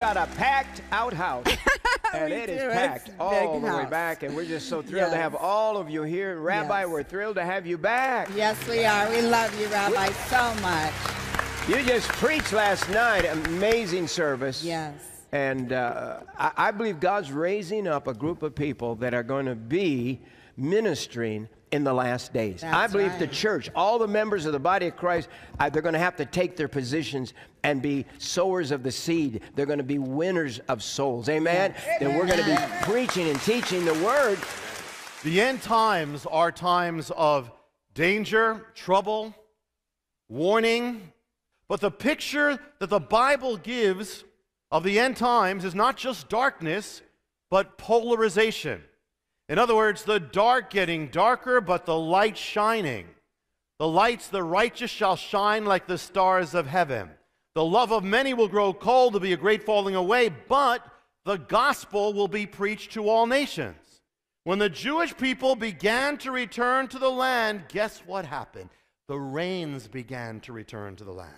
Got a packed outhouse, and it is packed all the way back, and we're just so thrilled to have all of you here. Rabbi, we're thrilled to have you back. Yes, we are. We love you, Rabbi, so much. You just preached last night, amazing service. Yes. And I believe God's raising up a group of people that are going to be ministering in the last days. I believe the church, all the members of the body of Christ, they're going to have to take their positions and be sowers of the seed. They're going to be winners of souls. Amen? Yes. And we're going to be preaching and teaching the word. The end times are times of danger, trouble, warning. But the picture that the Bible gives of the end times is not just darkness, but polarization. In other words, the dark getting darker, but the light shining. The lights, the righteous shall shine like the stars of heaven. The love of many will grow cold, to be a great falling away, but the gospel will be preached to all nations. When the Jewish people began to return to the land, guess what happened? The rains began to return to the land.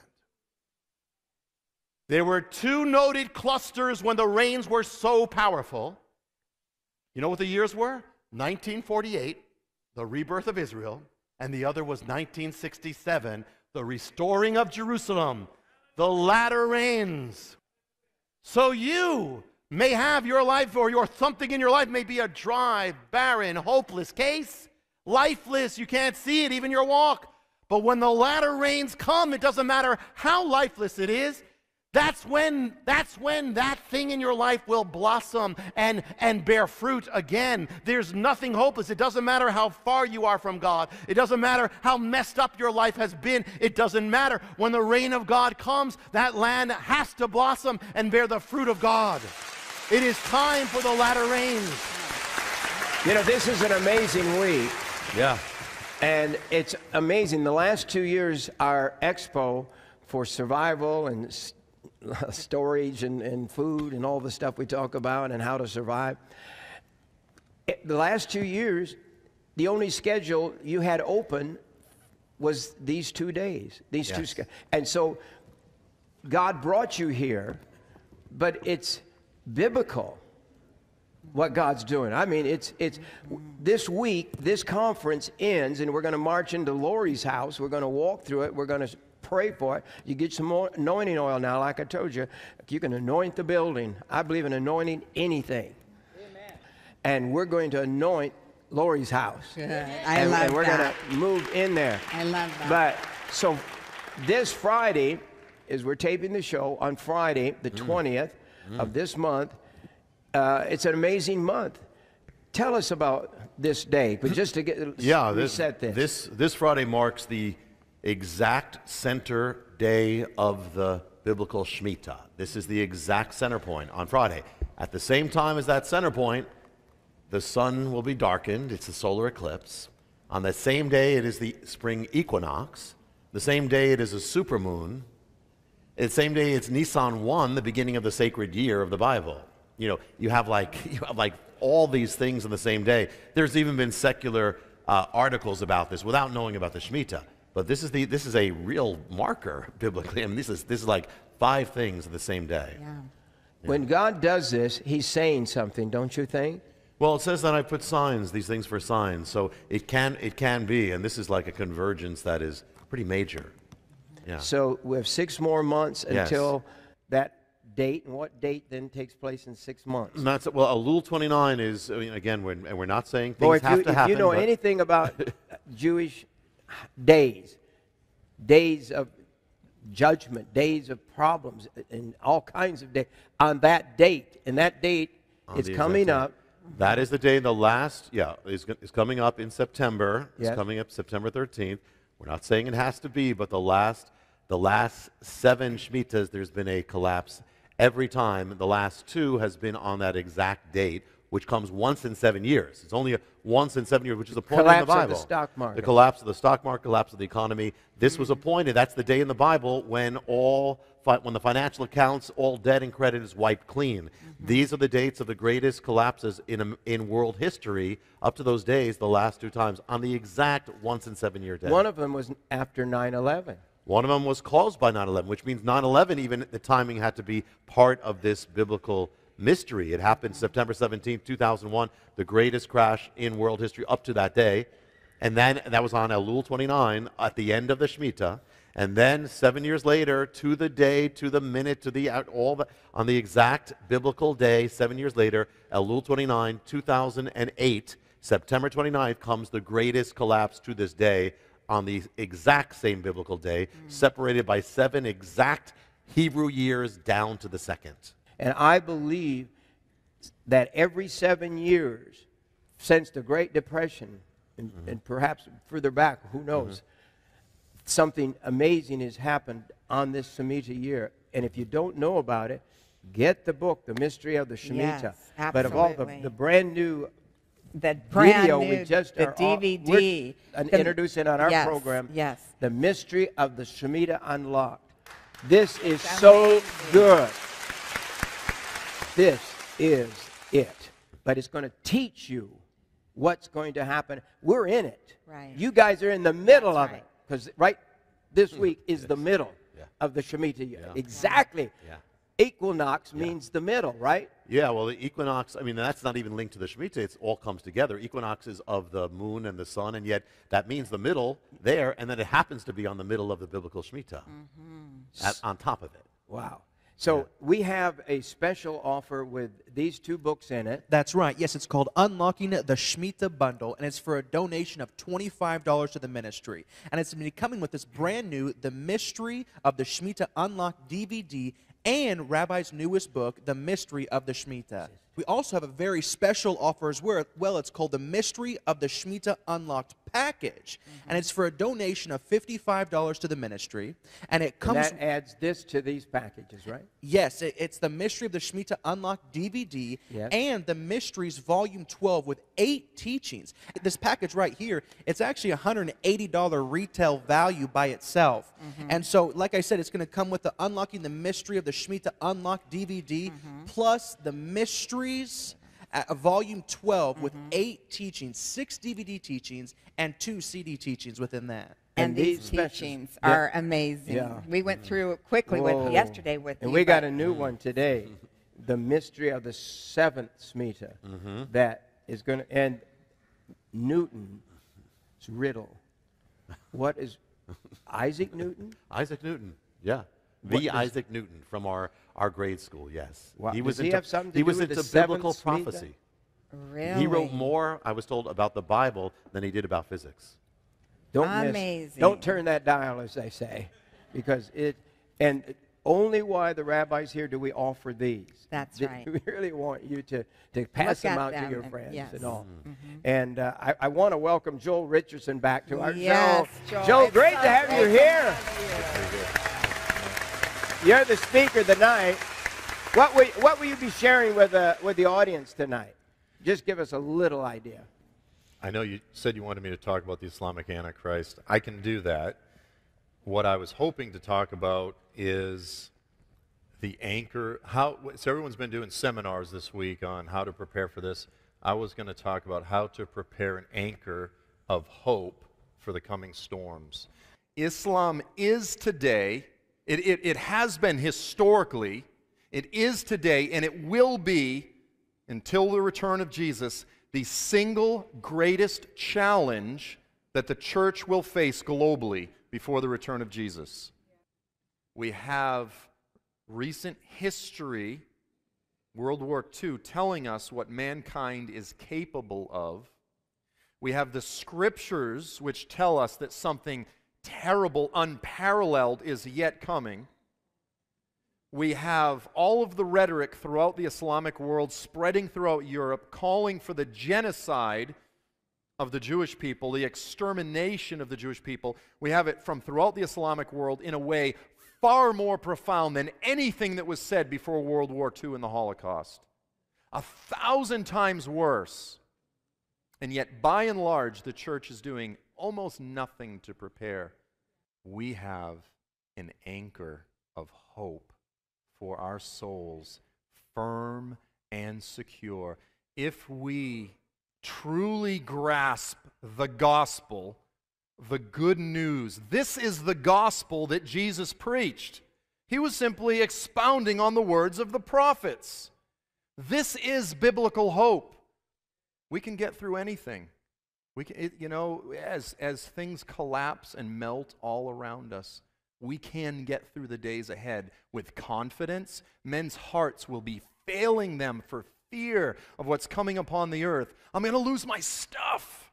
There were two noted clusters when the rains were so powerful. You know what the years were? 1948, the rebirth of Israel, and the other was 1967, the restoring of Jerusalem, the latter rains. So you may have your life, or something in your life may be a dry, barren, hopeless case, lifeless, you can't see it, even your walk. But when the latter rains come, it doesn't matter how lifeless it is, that's when that thing in your life will blossom and bear fruit again. There's nothing hopeless. It doesn't matter how far you are from God. It doesn't matter how messed up your life has been. It doesn't matter. When the rain of God comes, that land has to blossom and bear the fruit of God. It is time for the latter rains. You know, this is an amazing week. Yeah. And it's amazing. The last 2 years, our Expo for survival and storage and food and all the stuff we talk about and how to survive. The last 2 years, the only schedule you had open was these 2 days, these two schedules. And so God brought you here, but it's biblical what God's doing. I mean, it's this week, this conference ends, and we're going to march into Lori's house. We're going to walk through it. We're going to pray for it. You get some more anointing oil now, like I told you. You can anoint the building. I believe in anointing anything. Amen. And we're going to anoint Lori's house. I love that. And we're going to move in there. I love that. But so this Friday, as we're taping the show on Friday, the 20th of this month, it's an amazing month. Tell us about this day, but just to get reset this Friday marks the exact center day of the biblical Shemitah. This is the exact center point on Friday. At the same time as that center point, the sun will be darkened. It's a solar eclipse. On the same day, it is the spring equinox. The same day, it is a supermoon. The same day, it's Nisan 1, the beginning of the sacred year of the Bible. You know, you have like all these things on the same day. There's even been secular articles about this without knowing about the Shemitah. But this is a real marker biblically. I mean, this is like 5 things on the same day. Yeah. When God does this, he's saying something, don't you think? Well, it says that I put signs, these things for signs. So it can be, and this is like a convergence that is pretty major. Yeah. So we have 6 more months until that date. And what date then takes place in 6 months? Well, Elul 29 is, I mean, again, we're not saying things have to happen. If you know anything about Jewish days of judgment, days of problems, and all kinds of days, on that date, and that date is coming up. That is the day, the last, is coming up in September. It's coming up September 13th. We're not saying it has to be, but the last 7 Shemitahs, there's been a collapse every time. The last 2 has been on that exact date, which comes once in 7 years. It's only once in 7 years, which is appointed in the Bible. Collapse of the stock market. The collapse of the stock market, collapse of the economy. This was appointed. That's the day in the Bible when the financial accounts, all debt and credit is wiped clean. These are the dates of the greatest collapses in world history. Up to those days, the last 2 times, on the exact once in 7 year day. One of them was after 9/11. One of them was caused by 9/11, which means 9/11, even the timing had to be part of this biblical mystery. It happened September 17th, 2001, the greatest crash in world history up to that day. And then that was on Elul 29 at the end of the Shemitah. And then 7 years later, to the day, to the minute, to the on the exact biblical day, 7 years later, Elul 29, 2008, September 29th, comes the greatest collapse to this day on the exact same biblical day, separated by 7 exact Hebrew years down to the second. And I believe that every 7 years since the Great Depression, and perhaps further back, who knows, something amazing has happened on this Shemitah year. And if you don't know about it, get the book, The Mystery of the Shemitah. Yes, but of all absolutely. the brand new That brand video new, we just the are DVD. introducing on our Yes, program, yes. The Mystery of the Shemitah Unlocked. This is so good. This is it. But it's going to teach you what's going to happen. We're in it. Right. You guys are in the middle That's of it. Because this week is the middle of the Shemitah year. Yeah. Exactly. Yeah. Equinox means the middle, right? Yeah, well, the equinox, I mean, that's not even linked to the Shemitah. It all comes together. Equinox is of the moon and the sun, and yet that means the middle there, and then it happens to be on the middle of the biblical Shemitah, on top of it. Wow. So we have a special offer with these 2 books in it. That's right. Yes, it's called Unlocking the Shemitah Bundle, and it's for a donation of $25 to the ministry. And it's going to be coming with this brand new The Mystery of the Shemitah Unlocked DVD and Rabbi's newest book, The Mystery of the Shemitah. We also have a very special offer as well. It's called The Mystery of the Shemitah Unlocked Package. And it's for a donation of $55 to the ministry. And it comes... And that adds this to these packages, right? Yes, it's The Mystery of the Shemitah Unlocked DVD and The Mysteries Volume 12 with 8 teachings. This package right here, it's actually $180 retail value by itself. And so, like I said, it's going to come with the Unlocking the Mystery of the Shemitah Unlocked DVD plus The Mysteries Volume 12 with 8 teachings, 6 DVD teachings, and 2 CD teachings within that. And these teachings are amazing. Yeah. We went through it quickly yesterday with and you, we got but- a new one today, The Mystery of the 7th Shemitah, that is going to, and Newton's riddle. What is Isaac Newton? Isaac Newton, yeah. Isaac Newton from our grade school, yes. Wow. He was Does he have something to he do was with into the 7th biblical Shemitah? prophecy. Really? He wrote more, I was told, about the Bible than he did about physics. Don't Amazing. Don't turn that dial, as they say, because and only why the rabbis here do we offer these. That's right. We really want you to pass Look them at out to them your and- friends yes. and all. And I want to welcome Joel Richardson back to our Yes, show. Joel, it's great so to have you great to here. You're the speaker tonight. What will you be sharing with the audience tonight? Just give us a little idea. I know you said you wanted me to talk about the Islamic Antichrist. I can do that. What I was hoping to talk about is the anchor. So everyone's been doing seminars this week on how to prepare for this. I was going to talk about how to prepare an anchor of hope for the coming storms. Islam is today, it has been historically, it is today, and it will be until the return of Jesus, the single greatest challenge that the church will face globally before the return of Jesus. We have recent history, World War II, telling us what mankind is capable of. We have the scriptures which tell us that something terrible, unparalleled is yet coming. We have all of the rhetoric throughout the Islamic world spreading throughout Europe, calling for the genocide of the Jewish people, the extermination of the Jewish people. We have it from throughout the Islamic world in a way far more profound than anything that was said before World War II and the Holocaust. 1,000 times worse. And yet, by and large, the church is doing almost nothing to prepare. We have an anchor of hope for our souls, firm and secure. If we truly grasp the gospel, the good news. This is the gospel that Jesus preached. He was simply expounding on the words of the prophets. This is biblical hope. We can get through anything. We can, as things collapse and melt all around us, we can get through the days ahead with confidence. Men's hearts will be failing them for fear of what's coming upon the earth. I'm going to lose my stuff.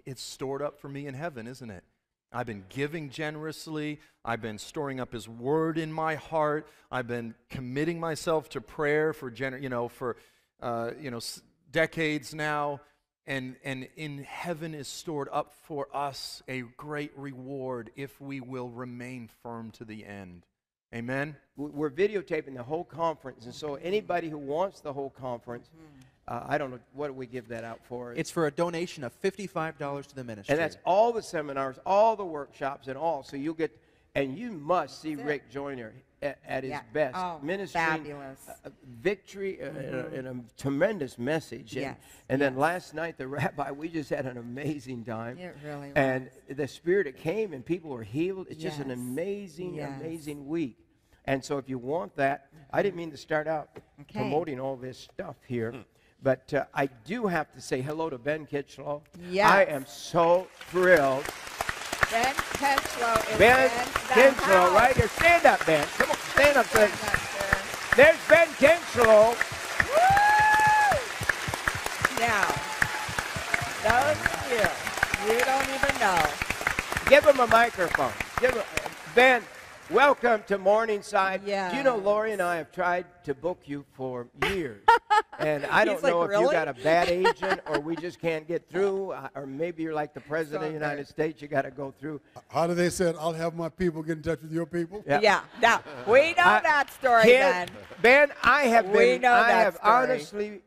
It's stored up for me in heaven, isn't it? I've been giving generously. I've been storing up His Word in my heart. I've been committing myself to prayer for decades now. And in heaven is stored up for us a great reward if we will remain firm to the end. Amen? We're videotaping the whole conference, and so anybody who wants the whole conference, I don't know, what do we give that out for? It's for a donation of $55 to the ministry. And that's all the seminars, all the workshops, and all. So you'll get, and you must see Rick Joyner at his best. Oh, ministering fabulous. Victory and a tremendous message. And then last night, the rabbi, we just had an amazing time. It really was. And the Spirit came and people were healed. It's just an amazing, amazing week. And so if you want that, I didn't mean to start out promoting all this stuff here. But I do have to say hello to Ben Kitchlow. Yes. I am so thrilled. Ben Kitchlow is Ben in the Kitchlow, house. right here. Stand up, Ben. Come on, stand up. Stand up, sir. There's Ben Kitchlow. Woo! Now, those of you don't even know. Give him a microphone. Ben, welcome to Morningside. Yes. Do you know Lori and I have tried to book you for years? And I don't He's like, know if you "Really?" got a bad agent or we just can't get through, or maybe you're like the President of the United States, you got to go through. How do they say it? I'll have my people get in touch with your people? Yeah. Now, we know that story, Ben. Ben, I have We know that have story. honestly,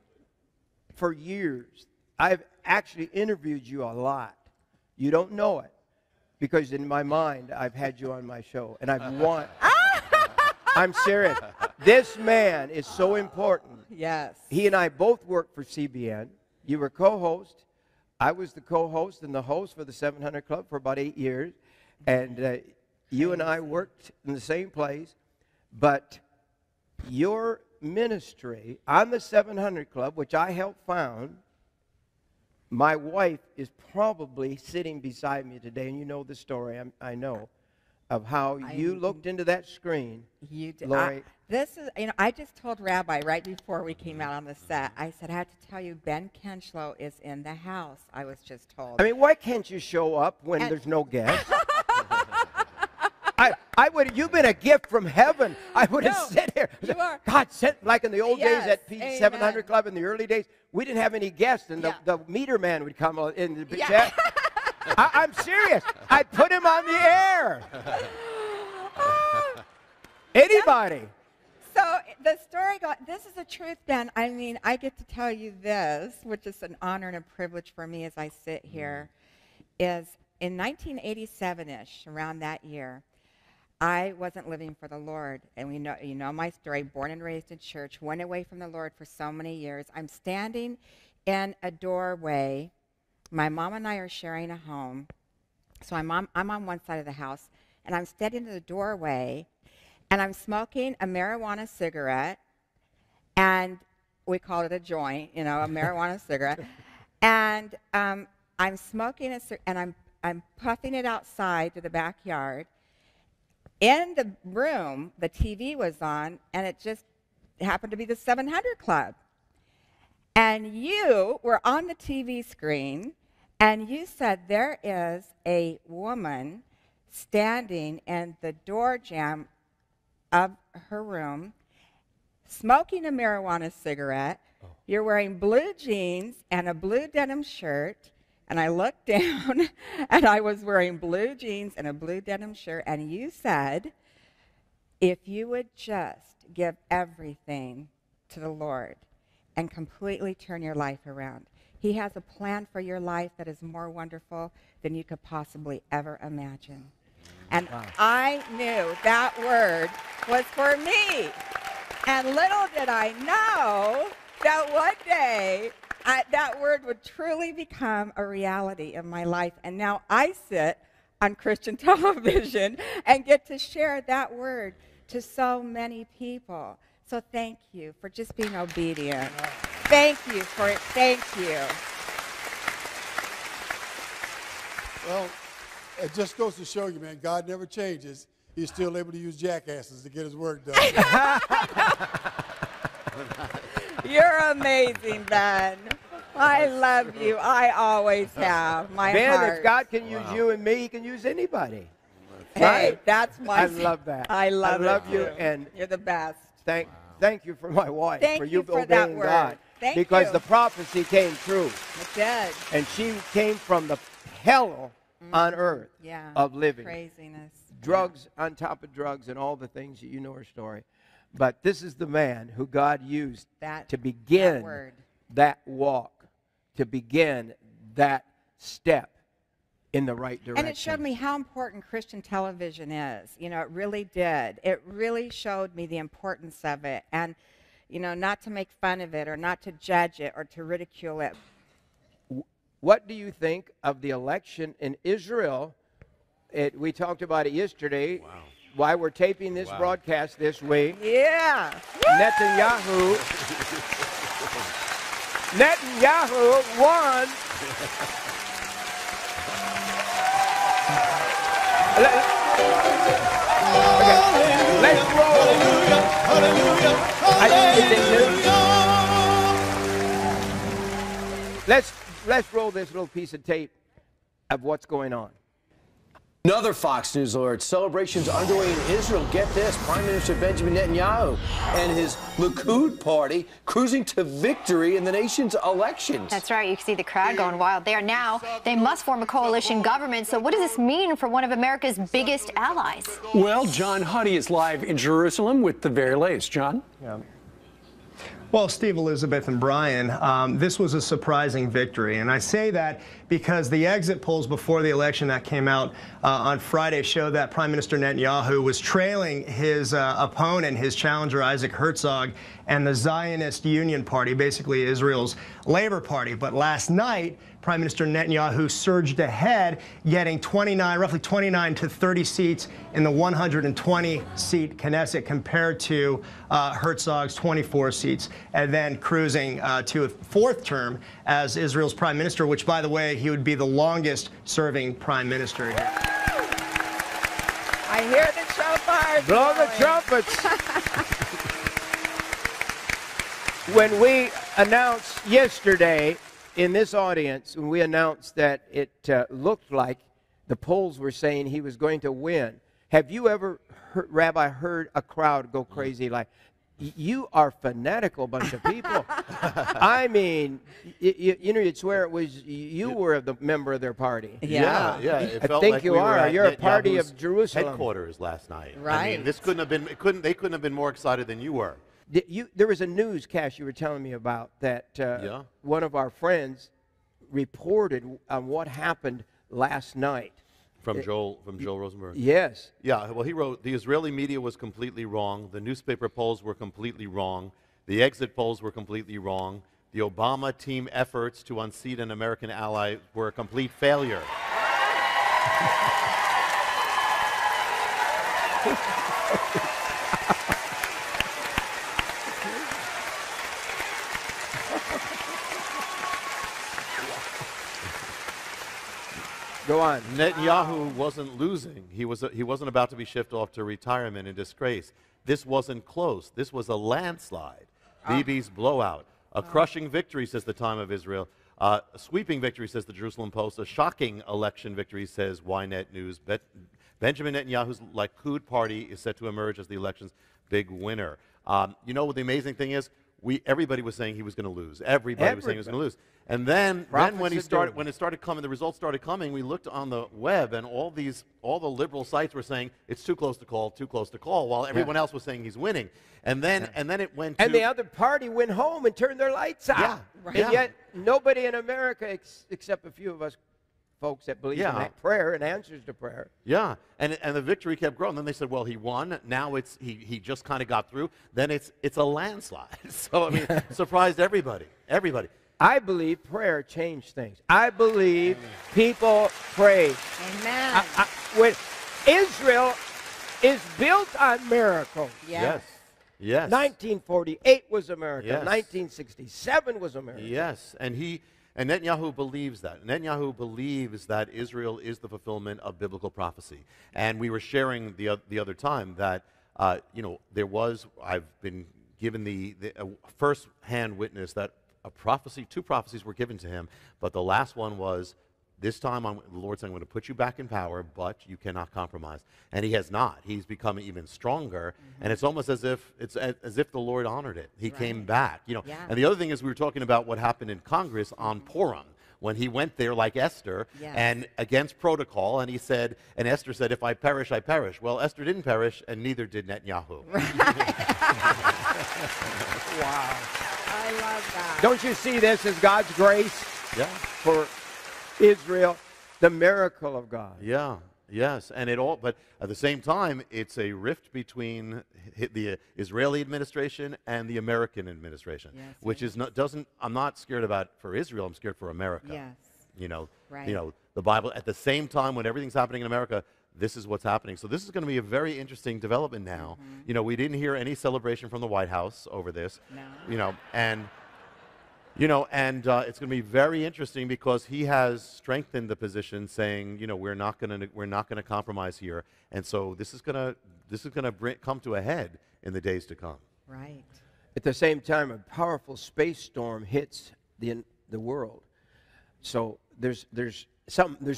for years, I've actually interviewed you a lot. You don't know it, because in my mind, I've had you on my show, and I've won. I'm serious. This man is so important. Yes. He and I both worked for CBN. You were co-host. I was the co-host and the host for the 700 Club for about 8 years. And you and I worked in the same place. But your ministry on the 700 Club, which I helped found, my wife is probably sitting beside me today, and you know the story, I know, of how you looked into that screen. You did. Lori. This is, I just told Rabbi right before we came out on the set, I said, I have to tell you, Ben Kitchlow is in the house, I was just told. I mean, why can't you show up when there's no guest? I would. You've been a gift from heaven. I would have sat here. You are. God sent, like in the old days at Yes, 700 Club in the early days, we didn't have any guests, and the meter man would come in the chat. I'm serious. I put him on the air. Anybody. So the story this is the truth, Ben. I mean, I get to tell you this, which is an honor and a privilege for me as I sit here, is in 1987-ish, around that year, I wasn't living for the Lord. And you know my story, born and raised in church, went away from the Lord for so many years. I'm standing in a doorway. My mom and I are sharing a home. So I'm on one side of the house, and I'm standing in the doorway, and I'm smoking a marijuana cigarette, and we call it a joint, a marijuana cigarette. And I'm smoking and I'm puffing it outside to the backyard. In the room, the TV was on, and it just happened to be the 700 Club. And you were on the TV screen, and you said there is a woman standing in the door jamb of her room, smoking a marijuana cigarette. You're wearing blue jeans and a blue denim shirt. And I looked down, and I was wearing blue jeans and a blue denim shirt. And you said, if you would just give everything to the Lord and completely turn your life around, He has a plan for your life that is more wonderful than you could possibly ever imagine. And I knew that word was for me. And little did I know that one day that word would truly become a reality in my life. And now I sit on Christian television and get to share that word to so many people. So thank you for just being obedient. Thank you for it. Thank you. Well, it just goes to show you, man, God never changes. He's still able to use jackasses to get his work done. You're amazing, Ben. I love you. I always have. My Ben, heart. if God can use you and me, he can use anybody. Hey, Right? that's my. I love that. I love you, too. and You're the best. thank you for my wife, Thank for you you for that obeying word. God. Thank because you. the prophecy came true. It did. And she came from the hell on earth Yeah. of living. Craziness. Drugs on top of drugs and all the things, you know her story. But this is the man who God used to begin that walk, to begin that step in the right direction. And it showed me how important Christian television is. You know, it really did. It really showed me the importance of it. And, you know, not to make fun of it or not to judge it or to ridicule it. What do you think of the election in Israel? We talked about it yesterday. Wow. Why we're taping this broadcast this week. Yeah. Netanyahu won. Let's roll. Let's roll this little piece of tape of what's going on. Another Fox News alert. Celebrations underway in Israel. Get this. Prime Minister Benjamin Netanyahu and his Likud party cruising to victory in the nation's elections. That's right. You can see the crowd going wild there. Now, they must form a coalition government. So what does this mean for one of America's biggest allies? Well, John Huddy is live in Jerusalem with the very latest. John? Yeah. Well, Steve, Elizabeth, and Brian, this was a surprising victory. And I say that because the exit polls before the election that came out on Friday showed that Prime Minister Netanyahu was trailing his opponent, his challenger, Isaac Herzog, and the Zionist Union Party, basically Israel's Labor Party. But last night, Prime Minister Netanyahu surged ahead, getting roughly 29 to 30 seats in the 120-seat Knesset compared to Herzog's 24 seats, and then cruising to a fourth term as Israel's prime minister, which, by the way, he would be the longest-serving prime minister here. I hear the shofars. Blow the trumpets. When we announced yesterday in this audience, when we announced that it looked like the polls were saying he was going to win, have you ever, Rabbi, heard a crowd go crazy like, you are fanatical bunch of people. I mean, you know, you'd swear it was you were the member of their party. Yeah. It felt think like you we were are. at You're a party Netanyahu's of Jerusalem. headquarters last night. I Right. mean, this couldn't have been. They couldn't have been more excited than you were. There was a newscast you were telling me about that one of our friends reported on what happened last night. From Joel Rosenberg. Yes. Yeah, well, he wrote, the Israeli media was completely wrong. The newspaper polls were completely wrong. The exit polls were completely wrong. The Obama team efforts to unseat an American ally were a complete failure. Go on. Netanyahu wasn't losing. He wasn't about to be shipped off to retirement in disgrace. This wasn't close. This was a landslide. Bibi's blowout. A crushing victory, says the Time of Israel. A sweeping victory, says the Jerusalem Post. A shocking election victory, says Ynet News. Benjamin Netanyahu's Likud party is set to emerge as the election's big winner. You know what the amazing thing is? Everybody was saying he was going to lose. Everybody was saying he was going to lose. And then when it started coming, the results started coming, we looked on the web, and all the liberal sites were saying it's too close to call, while everyone else was saying he's winning. And then it went to... And the other party went home and turned their lights out. Yeah, right. And yet nobody in America, except a few of us folks that believe in prayer and answers to prayer. Yeah, and the victory kept growing. Then they said, well, he won. Now he just kind of got through. Then it's a landslide. So, I mean, surprised everybody. I believe prayer changed things. I believe people prayed. Amen. When Israel is built on miracles. Yes. Yes. 1948 was America. Yes. 1967 was America. Yes, and Netanyahu believes that. Netanyahu believes that Israel is the fulfillment of biblical prophecy. And we were sharing the other time that, I've been given the first-hand witness that two prophecies were given to him, but the last one was, this time the Lord said, I'm going to put you back in power, but you cannot compromise. And he has not. He's become even stronger, and it's almost as if the Lord honored it. He came back, Yeah. And the other thing is, we were talking about what happened in Congress on Purim, when he went there like Esther, and against protocol, and he said, and Esther said, if I perish, I perish. Well, Esther didn't perish, and neither did Netanyahu. Wow. I love that. Don't you see this as God's grace Yeah. for Israel? The miracle of God. Yeah. Yes, but at the same time, it's a rift between the Israeli administration and the American administration, which is I'm not scared about for Israel. I'm scared for America. Yes. Right. The Bible at the same time when everything's happening in America, this is what's happening. So this is going to be a very interesting development now. We didn't hear any celebration from the White House over this. No. And it's going to be very interesting because he has strengthened the position, saying, we're not going to compromise here, and so this is going to come to a head in the days to come. Right. At the same time, a powerful space storm hits the world. So there's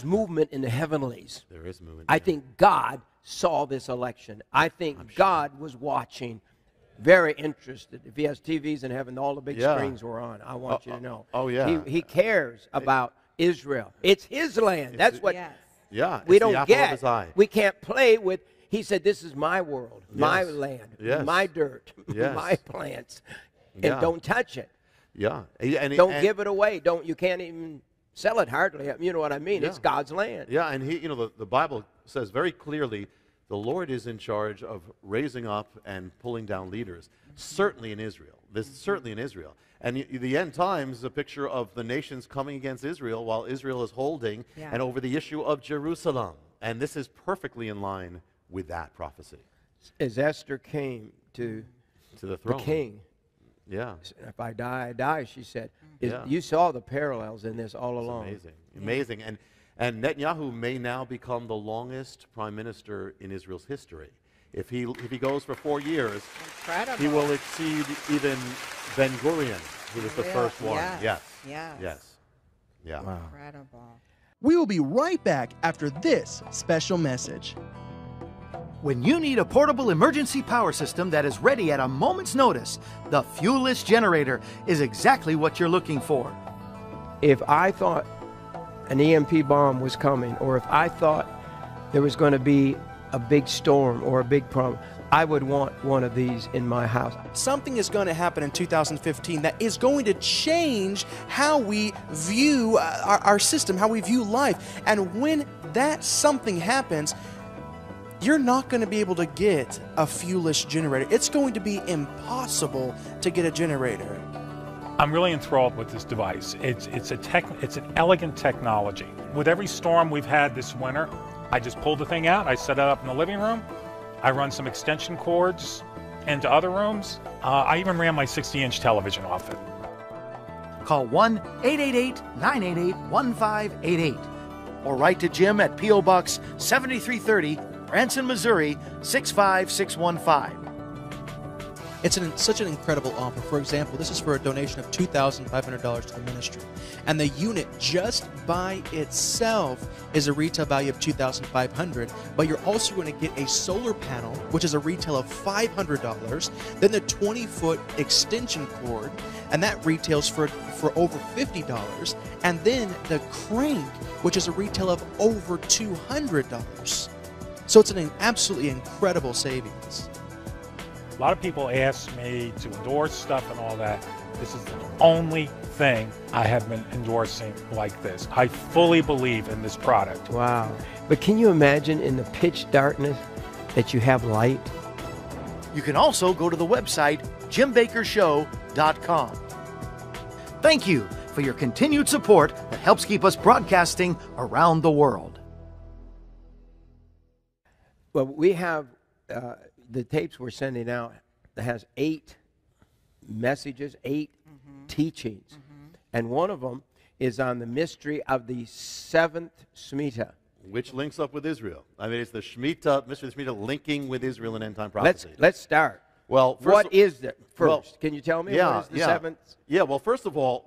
movement in the heavenlies. There is movement. I think God saw this election. I think God was watching. Very interested. If he has TVs in heaven, all the big screens were on. I want you to know. Oh, yeah. He cares about Israel. It's his land. That's what we don't get. We can't play with. He said, this is my world, my land, my dirt, my plants, and don't touch it. Yeah. Don't give it away. You can't even sell it hardly. You know what I mean? It's God's land. Yeah, and the Bible says very clearly, the Lord is in charge of raising up and pulling down leaders, certainly in Israel. Certainly in Israel. And the end times is a picture of the nations coming against Israel while Israel is holding and over the issue of Jerusalem. And this is perfectly in line with that prophecy. As Esther came to the throne. The king. Yeah. If I die, I die, she said. You saw the parallels in this all along. Amazing. Amazing. And Netanyahu may now become the longest prime minister in Israel's history. If he goes for 4 years, he will exceed even Ben-Gurion, who was the first one. Yes. Yeah. Wow. Incredible. We will be right back after this special message. When you need a portable emergency power system that is ready at a moment's notice, the fuelless generator is exactly what you're looking for. If I thought an EMP bomb was coming, or if I thought there was going to be a big storm or a big problem, I would want one of these in my house. Something is going to happen in 2015 that is going to change how we view our system, how we view life. And when that something happens, you're not going to be able to get a fuelless generator. It's going to be impossible to get a generator. I'm really enthralled with this device. It's an elegant technology. With every storm we've had this winter, I just pull the thing out, I set it up in the living room, I run some extension cords into other rooms. I even ran my 60-inch television off it. Call 1-888-988-1588 or write to Jim at P.O. Box 7330, Branson, Missouri 65615. It's such an incredible offer. For example, this is for a donation of $2,500 to the ministry. And the unit just by itself is a retail value of $2,500, but you're also going to get a solar panel, which is a retail of $500, then the 20-foot extension cord, and that retails for over $50, and then the crank, which is a retail of over $200. So it's an absolutely incredible savings. A lot of people ask me to endorse stuff and all that. This is the only thing I have been endorsing like this. I fully believe in this product. Wow. But can you imagine in the pitch darkness that you have light? You can also go to the website JimBakerShow.com. Thank you for your continued support that helps keep us broadcasting around the world. Well, we have the tapes we're sending out that has 8 messages, 8 teachings. And one of them is on the mystery of the 7th Shemitah. Which links up with Israel. I mean, it's the Shemitah, mystery of the Shemitah linking with Israel and end time prophecy. Let's start. Well, what is that first? Well, can you tell me yeah, what is the 7th? Yeah, well, first of all,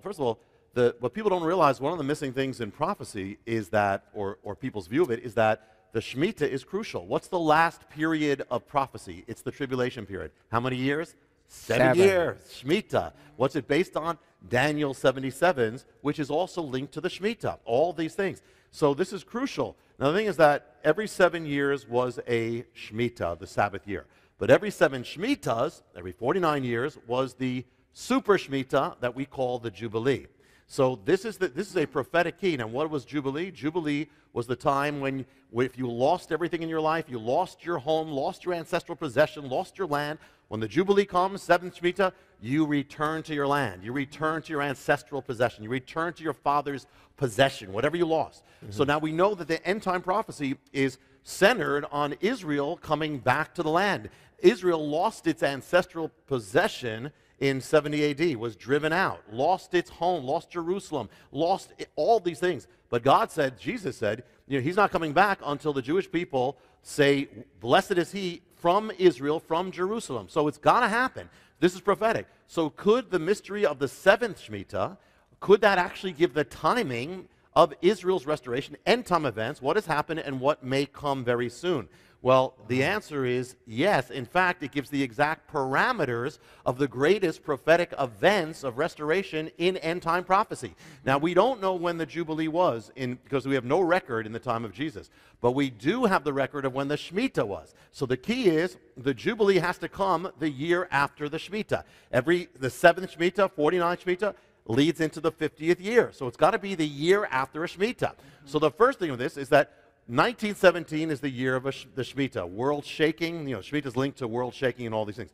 what people don't realize, one of the missing things in prophecy is that, or people's view of it, is that the Shemitah is crucial. What's the last period of prophecy? It's the tribulation period. How many years? 7 years. Shemitah. What's it based on? Daniel 77s, which is also linked to the Shemitah. All these things. So this is crucial. Now the thing is that every 7 years was a Shemitah, the Sabbath year. But every 7 Shemitahs, every 49 years, was the super Shemitah that we call the Jubilee. So this is a prophetic key. Now what was Jubilee? Jubilee was the time when if you lost everything in your life, you lost your home, lost your ancestral possession, lost your land. When the Jubilee comes, 7th Shemitah, you return to your land. You return to your ancestral possession. You return to your father's possession, whatever you lost. So now we know that the end time prophecy is centered on Israel coming back to the land. Israel lost its ancestral possession in 70 AD, was driven out, lost its home, lost Jerusalem, lost all these things. But God said, Jesus said, he's not coming back until the Jewish people say, blessed is he from Israel, from Jerusalem. So it's got to happen. This is prophetic. So could the mystery of the 7th Shemitah, could that actually give the timing of Israel's restoration, end time events, what has happened and what may come very soon? Well, the answer is yes. In fact, it gives the exact parameters of the greatest prophetic events of restoration in end-time prophecy. Now, we don't know when the Jubilee was, because we have no record in the time of Jesus. But we do have the record of when the Shemitah was. So the key is the Jubilee has to come the year after the Shemitah. The 7th Shemitah, 49th Shemitah, leads into the 50th year. So it's got to be the year after a Shemitah. So the first thing of this is that 1917 is the year of the Shemitah. World shaking, Shemitah is linked to world shaking and all these things.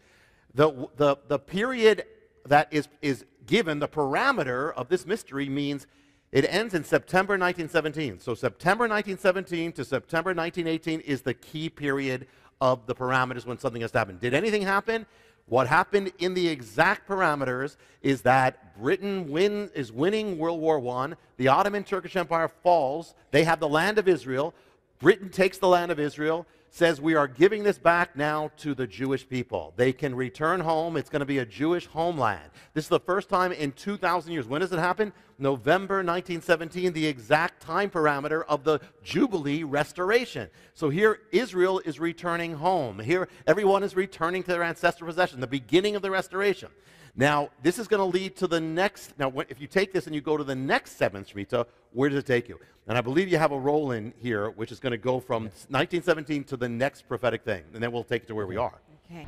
The period that is given, the parameter of this mystery means it ends in September 1917. So September 1917 to September 1918 is the key period of the parameters when something has to happen. Did anything happen? What happened in the exact parameters is that Britain is winning World War I. The Ottoman Turkish Empire falls. They have the land of Israel. Britain takes the land of Israel, says we are giving this back now to the Jewish people. They can return home. It's going to be a Jewish homeland. This is the first time in 2,000 years. When does it happen? November 1917, the exact time parameter of the Jubilee restoration. So here Israel is returning home. Here everyone is returning to their ancestral possession, the beginning of the restoration. Now, this is going to lead to the next. Now, if you take this and you go to the next 7th Shemitah, where does it take you? And I believe you have a roll in here, which is going to go from 1917 to the next prophetic thing, and then we'll take it to where we are. Okay.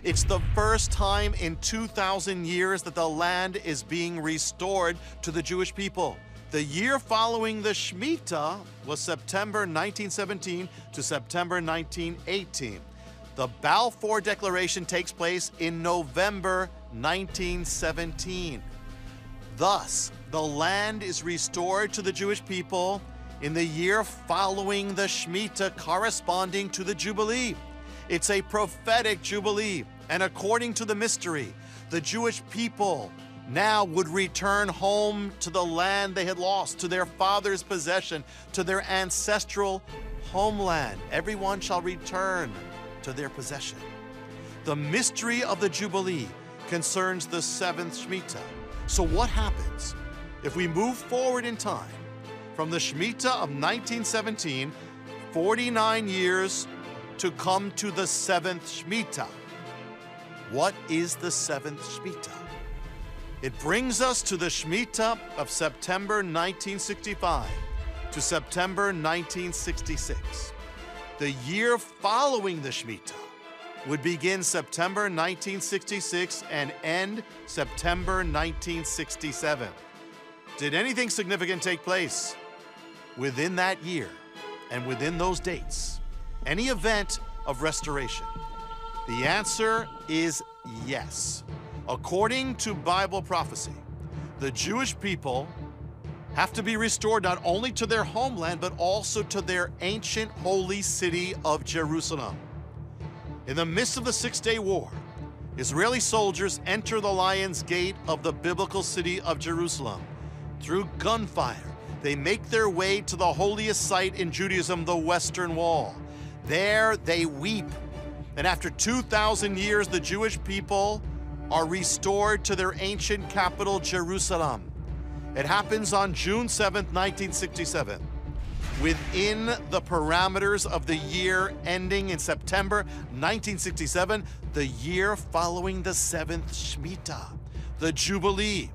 It's the first time in 2,000 years that the land is being restored to the Jewish people. The year following the Shemitah was September 1917 to September 1918. The Balfour Declaration takes place in November 1917. Thus, the land is restored to the Jewish people in the year following the Shemitah, corresponding to the Jubilee. It's a prophetic Jubilee, and according to the mystery, the Jewish people now would return home to the land they had lost, to their father's possession, to their ancestral homeland. Everyone shall return to their possession. The mystery of the Jubilee concerns the 7th Shemitah. So what happens if we move forward in time from the Shemitah of 1917, 49 years to come to the 7th Shemitah? What is the 7th Shemitah? It brings us to the Shemitah of September 1965 to September 1966. The year following the Shemitah would begin September 1966 and end September 1967. Did anything significant take place within that year and within those dates? Any event of restoration? The answer is yes. According to Bible prophecy, the Jewish people have to be restored not only to their homeland, but also to their ancient holy city of Jerusalem. In the midst of the Six-Day War, Israeli soldiers enter the Lion's Gate of the biblical city of Jerusalem. Through gunfire, they make their way to the holiest site in Judaism, the Western Wall. There they weep. And after 2,000 years, the Jewish people are restored to their ancient capital, Jerusalem. It happens on June 7th, 1967. Within the parameters of the year ending in September 1967, the year following the seventh Shemitah, the Jubilee.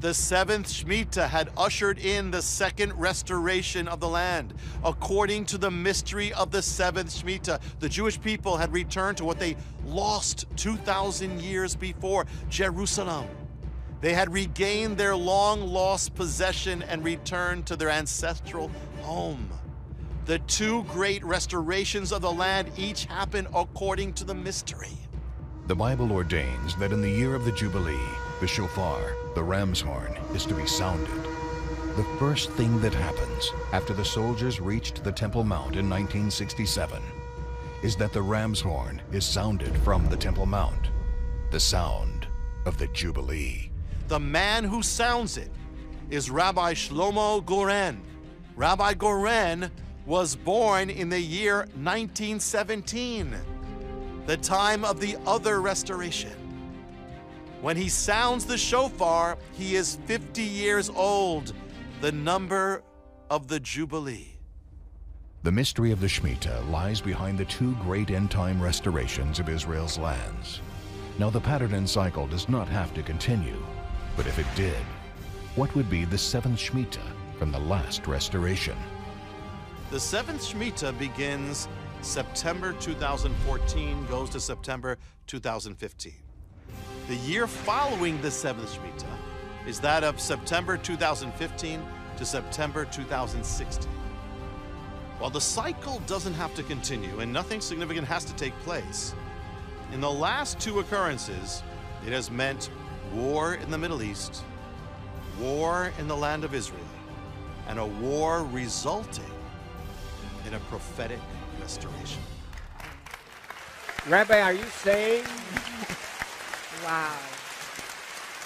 The seventh Shemitah had ushered in the second restoration of the land. According to the mystery of the seventh Shemitah, the Jewish people had returned to what they lost 2,000 years before, Jerusalem. They had regained their long-lost possession and returned to their ancestral home. The two great restorations of the land each happened according to the mystery. The Bible ordains that in the year of the Jubilee, the shofar, the ram's horn, is to be sounded. The first thing that happens after the soldiers reached the Temple Mount in 1967 is that the ram's horn is sounded from the Temple Mount, the sound of the Jubilee. The man who sounds it is Rabbi Shlomo Goren. Rabbi Goren was born in the year 1917, the time of the other restoration. When he sounds the shofar, he is 50 years old, the number of the Jubilee. The mystery of the Shemitah lies behind the two great end-time restorations of Israel's lands. Now, the pattern and cycle does not have to continue, but if it did, what would be the seventh Shemitah from the last restoration? The seventh Shemitah begins September 2014, goes to September 2015. The year following the seventh Shemitah is that of September 2015 to September 2016. While the cycle doesn't have to continue and nothing significant has to take place, in the last two occurrences, it has meant war in the Middle East, war in the land of Israel, and a war resulting in a prophetic restoration. Rabbi, are you saying? Wow.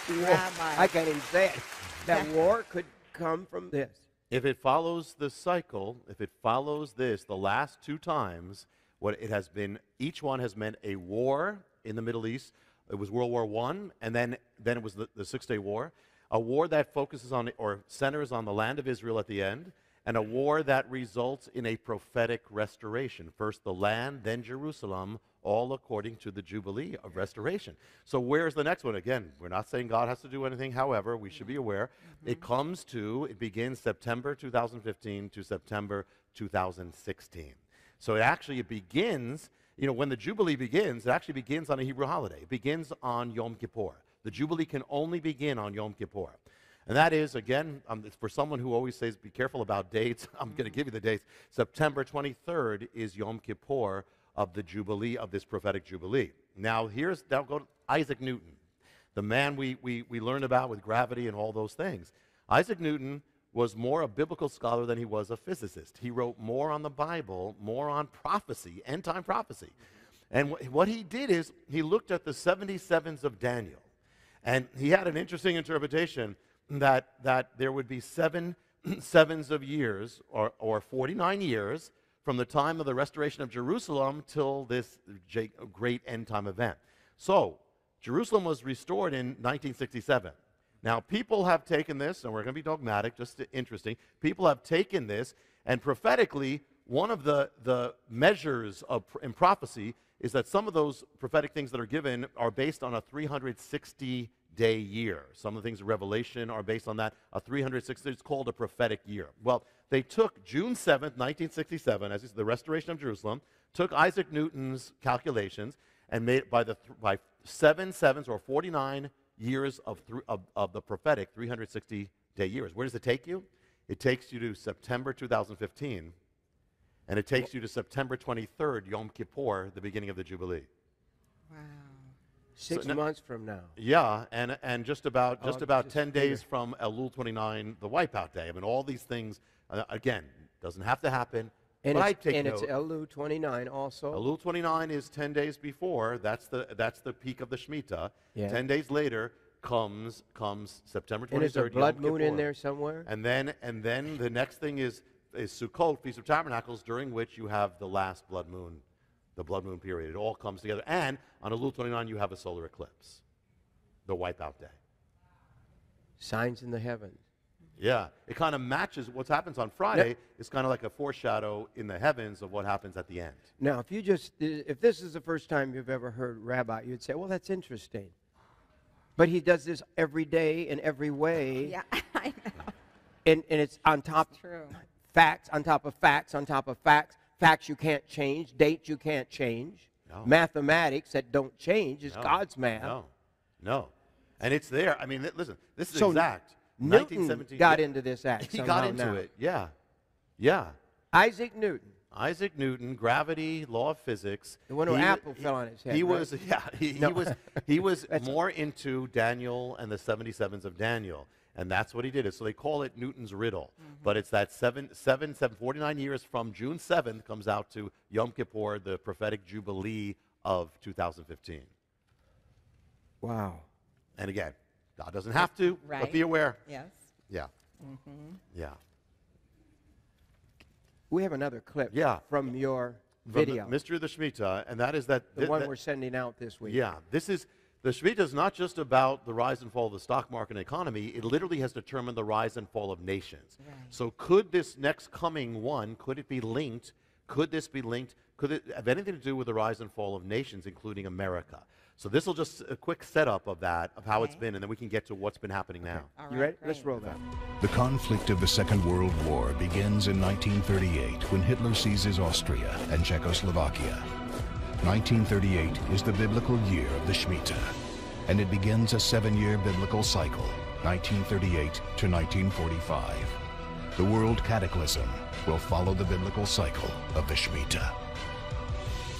Rabbi. I can't even say it. That war could come from this. If it follows the cycle, if it follows this, the last two times, what it has been, each one has meant a war in the Middle East. It was World War I, and then it was the Six-Day War, a war that focuses on or centers on the land of Israel at the end, and a war that results in a prophetic restoration. First the land, then Jerusalem, all according to the Jubilee of restoration. So where's the next one? Again, we're not saying God has to do anything. However, we should be aware. It begins September 2015 to September 2016. So it begins, when the Jubilee begins, it actually begins on a Hebrew holiday. It begins on Yom Kippur. The Jubilee can only begin on Yom Kippur. And that is, again, for someone who always says, be careful about dates, I'm going to give you the dates. September 23rd is Yom Kippur of the Jubilee, of this prophetic Jubilee. Now, go to Isaac Newton, the man we learned about with gravity and all those things. Isaac Newton was more a biblical scholar than he was a physicist. He wrote more on the Bible, more on prophecy, end-time prophecy. And what he did is he looked at the 77s of Daniel. And he had an interesting interpretation that there would be 7 sevens of years, or 49 years, from the time of the restoration of Jerusalem till this great end-time event. So, Jerusalem was restored in 1967. Now, people have taken this, and we're going to be dogmatic, just interesting. People have taken this, and prophetically, one of the measures in prophecy is that some of those prophetic things that are given are based on a 360-day year. Some of the things in Revelation are based on that, a 360, it's called a prophetic year. Well, they took June 7th, 1967, as the restoration of Jerusalem, took Isaac Newton's calculations, and made it by 7 sevens, or 49 years of the prophetic 360-day years. Where does it take you? It takes you to September 2015, and it takes you to September 23rd, Yom Kippur, the beginning of the Jubilee. Wow. 6 months from now. Yeah, and just about Oh, just 10 bigger. days from Elul 29, the Wipeout Day. I mean, all these things, again, doesn't have to happen. And, but I it's, take and note. it's Elul 29 also. Elul 29 is 10 days before. That's the peak of the Shemitah. Yeah. 10 days later comes September 23rd. And is there a blood Yom moon in Kippur. there somewhere? And then the next thing is Sukkot, Feast of Tabernacles, during which you have the last blood moon, the blood moon period. It all comes together. And on Elul 29, you have a solar eclipse, the Wipeout Day. Signs in the heavens. Yeah, it kind of matches what happens on Friday. It's kind of like a foreshadow in the heavens of what happens at the end. Now, if this is the first time you've ever heard Rabbi, you'd say, well, that's interesting. But he does this every day in every way. Yeah, I know. And it's on top It's true. facts, on top of facts, on top of facts. Facts you can't change, dates you can't change. No. Mathematics that don't change is No, God's math. No. And it's there. I mean, listen, this is So exact. Newton 1917 got into this act He somehow got into now. it, yeah. Yeah. Isaac Newton. Isaac Newton, gravity, law of physics. The one who apple fell on his head, He right? was, yeah, he was more into Daniel and the 77s of Daniel. And that's what he did. So they call it Newton's riddle. But it's that 49 years from June 7th comes out to Yom Kippur, the prophetic jubilee of 2015. Wow. And again, God doesn't have to, Right. but be aware. Yes. Yeah. Yeah. We have another clip from your From video. the Mystery of the Shemitah, and that is that The one we're sending out this week. Yeah, this is the Shemitah is not just about the rise and fall of the stock market and economy. It literally has determined the rise and fall of nations. Right. So, could this next coming one? Could it be linked? Could this be linked? Could it have anything to do with the rise and fall of nations, including America? So this will just a quick setup of that, of how it's been, and then we can get to what's been happening now. All You right, ready? Let's great. roll that. The conflict of the Second World War begins in 1938 when Hitler seizes Austria and Czechoslovakia. 1938 is the biblical year of the Shemitah, and it begins a 7-year biblical cycle, 1938 to 1945. The world cataclysm will follow the biblical cycle of the Shemitah.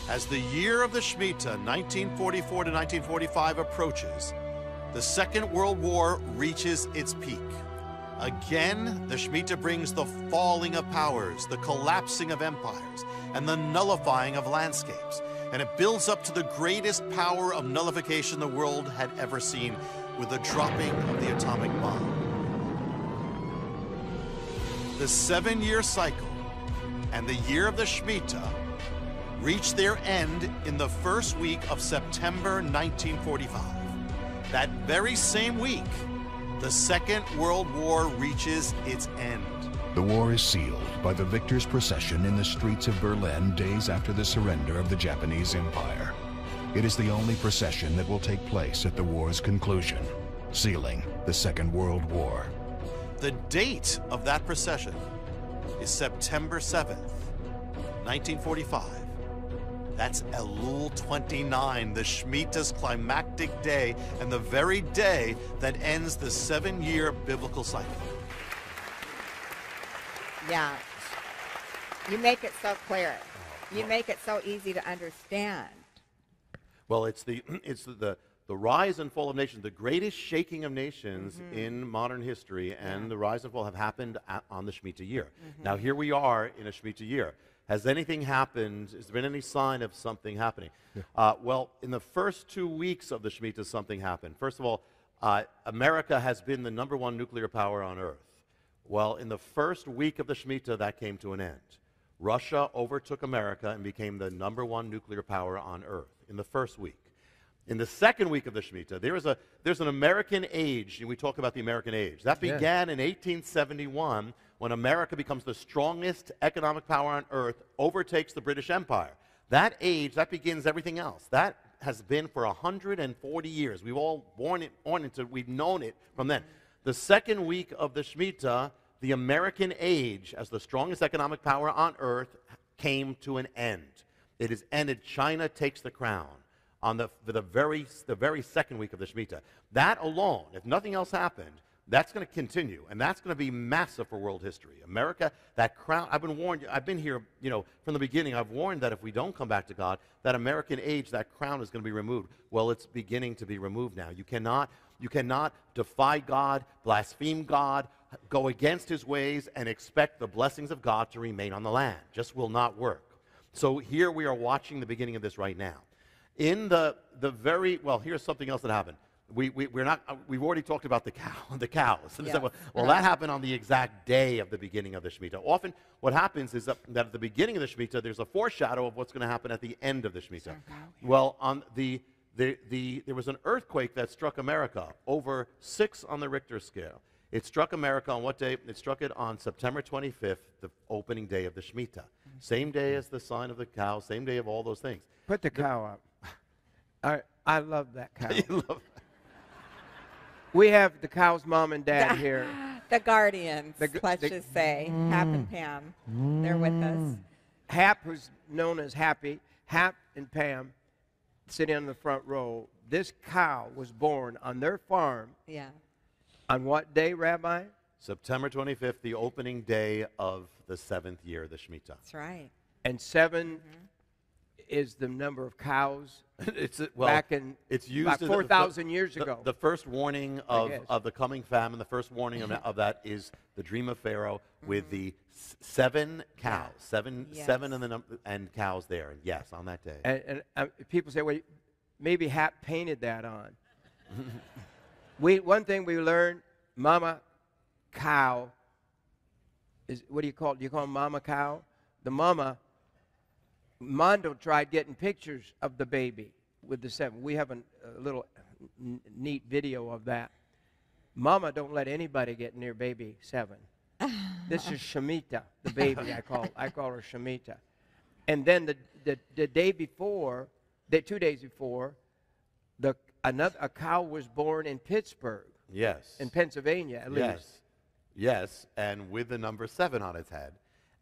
As the year of the Shemitah, 1944 to 1945, approaches, the Second World War reaches its peak. Again, the Shemitah brings the falling of powers, the collapsing of empires, and the nullifying of landscapes. And it builds up to the greatest power of nullification the world had ever seen, with the dropping of the atomic bomb. The 7-year cycle and the year of the Shemitah reached their end in the first week of September 1945. That very same week, the Second World War reaches its end. The war is sealed by the victors' procession in the streets of Berlin days after the surrender of the Japanese Empire. It is the only procession that will take place at the war's conclusion, sealing the Second World War. The date of that procession is September 7th, 1945. That's Elul 29, the Shemitah's climactic day, and the very day that ends the 7-year biblical cycle. Yeah. You make it so clear. You make it so easy to understand. Well, it's the rise and fall of nations, the greatest shaking of nations in modern history, and the rise and fall have happened on the Shemitah year. Now, here we are in a Shemitah year. Has anything happened? Has there been any sign of something happening? Well, in the first 2 weeks of the Shemitah, something happened. First of all, America has been the #1 nuclear power on Earth. Well, in the first week of the Shemitah, that came to an end. Russia overtook America and became the #1 nuclear power on Earth in the first week. In the second week of the Shemitah, there's an American age, and we talk about the American age. That began in 1871 when America becomes the strongest economic power on Earth, overtakes the British Empire. That age, that begins everything else. That has been for 140 years. We've all we've known it from then. The second week of the Shemitah, the American age as the strongest economic power on Earth came to an end. It is ended. China takes the crown on the very second week of the Shemitah. That alone, if nothing else happened, That's going to continue, and that's going to be massive for world history. America, that crown, I've been warned, I've been here, from the beginning, I've warned that if we don't come back to God, that American age, that crown is going to be removed. Well, it's beginning to be removed now. You cannot defy God, blaspheme God, go against his ways, and expect the blessings of God to remain on the land. Just will not work. So here we are watching the beginning of this right now. In here's something else that happened. We've already talked about the cows. Yes. Well, that happened on the exact day of the beginning of the Shemitah. Often what happens is that at the beginning of the Shemitah, there's a foreshadow of what's going to happen at the end of the Shemitah. Well, on there was an earthquake that struck America, over 6 on the Richter scale. It struck America on what day? It struck it on September 25th, the opening day of the Shemitah. Same day as the sign of the cow, same day of all those things. Put the cow up. I love that cow. You love that. We have the cow's mom and dad here. The guardians, let's just say. Hap and Pam. They're with us. Hap, who's known as Happy, Hap and Pam, sitting on the front row. This cow was born on their farm. Yeah. On what day, Rabbi? September 25th, the opening day of the 7th year, the Shemitah. That's right. And 7 is the number of cows back in about 4,000 years ago. The first warning of the coming famine, the first warning of that is the dream of Pharaoh with the 7 cows, seven and cows there. And yes, on that day. And people say, well, maybe Hap painted that on. One thing we learned, mama cow is, what do you call it? Do you call mama cow? The mama, Mondo tried getting pictures of the baby with the 7. We have a little neat video of that. Mama don't let anybody get near baby 7. This is Shemitah, the baby I call her Shemitah. And then the day before, 2 days before, a cow was born in Pittsburgh. Yes. In Pennsylvania, at least. Yes, and with the number 7 on its head.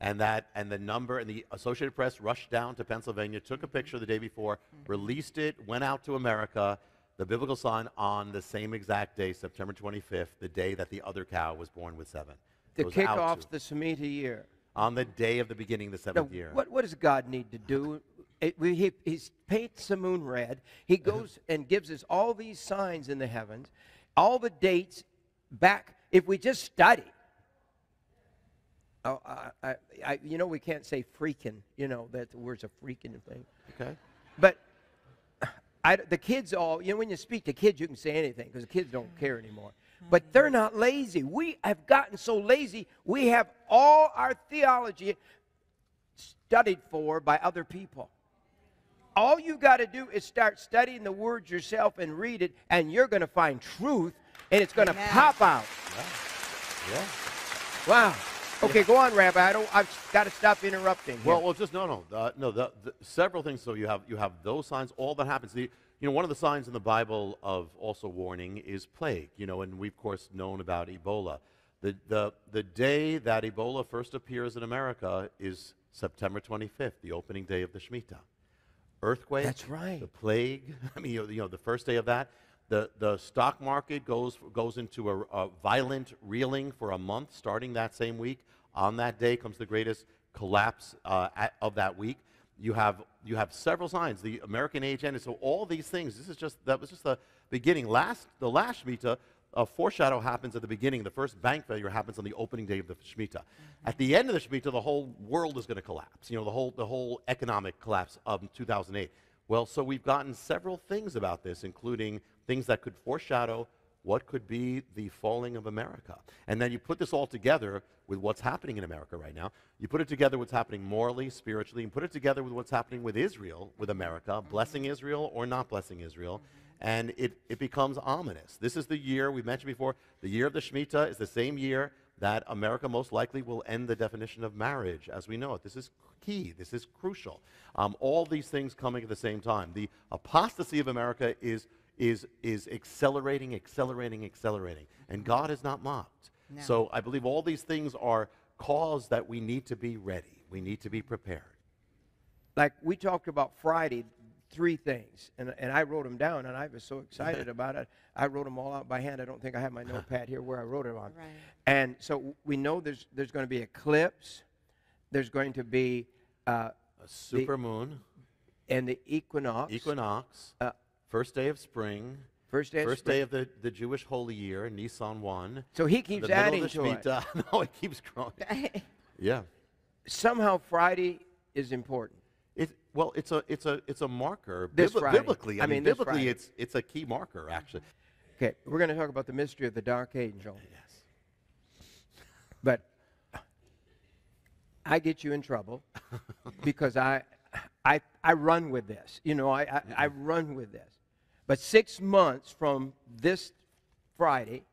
And the number, and the Associated Press rushed down to Pennsylvania, took a picture the day before, released it, went out to America, the biblical sign on the same exact day, September 25th, the day that the other cow was born with 7. To kick off the Shemitah year. On the day of the beginning of the 7th year. What does God need to do? He paints the moon red. He goes and gives us all these signs in the heavens, all the dates back. If we just study. We can't say freaking, that the word's a freaking thing. Okay. But the kids when you speak to kids, you can say anything because the kids don't care anymore. But they're not lazy. We have gotten so lazy, we have all our theology studied for by other people. All you got to do is start studying the words yourself and read it, and you're going to find truth, and it's going to pop out. Yeah. Wow. Okay, go on, Rabbi. I've got to stop interrupting. Well, just several things. So you have those signs. All that happens. One of the signs in the Bible of also warning is plague. And we've of course known about Ebola. The day that Ebola first appears in America is September 25th, the opening day of the Shemitah. Earthquake. That's right. The plague. The first day of that. The stock market goes into a violent reeling for a month, starting that same week. On that day comes the greatest collapse of that week. You have several signs. The American age ended. So all these things. That was just the beginning. The last Shemitah, a foreshadow happens at the beginning. The first bank failure happens on the opening day of the Shemitah. At the end of the Shemitah, the whole world is going to collapse. The whole economic collapse of 2008. Well, so we've gotten several things about this, including things that could foreshadow what could be the falling of America. And then you put this all together with what's happening in America right now. You put it together with what's happening morally, spiritually, and put it together with what's happening with Israel, with America, blessing Israel or not blessing Israel. And it becomes ominous. This is the year, we mentioned before, the year of the Shemitah is the same year that America most likely will end the definition of marriage as we know it. This is key. This is crucial. All these things coming at the same time. The apostasy of America is accelerating, and God is not mocked. No. So I believe all these things are cause that we need to be ready. We need to be prepared. Like we talked about Friday, 3 things, and I wrote them down, and I was so excited about it. I wrote them all out by hand. I don't think I have my notepad here where I wrote it on. Right. And so we know there's going to be eclipse. There's going to be a supermoon. And the equinox. First day of spring. First day of the Jewish Holy Year, Nisan 1. So he keeps adding to it. No, it keeps growing. Yeah. Somehow Friday is important. Well, it's a marker. Biblically, I mean, biblically, it's a key marker, actually. Okay, we're going to talk about the mystery of the dark angel. Yes. But I get you in trouble because I run with this. You know, I run with this. But 6 months from this Friday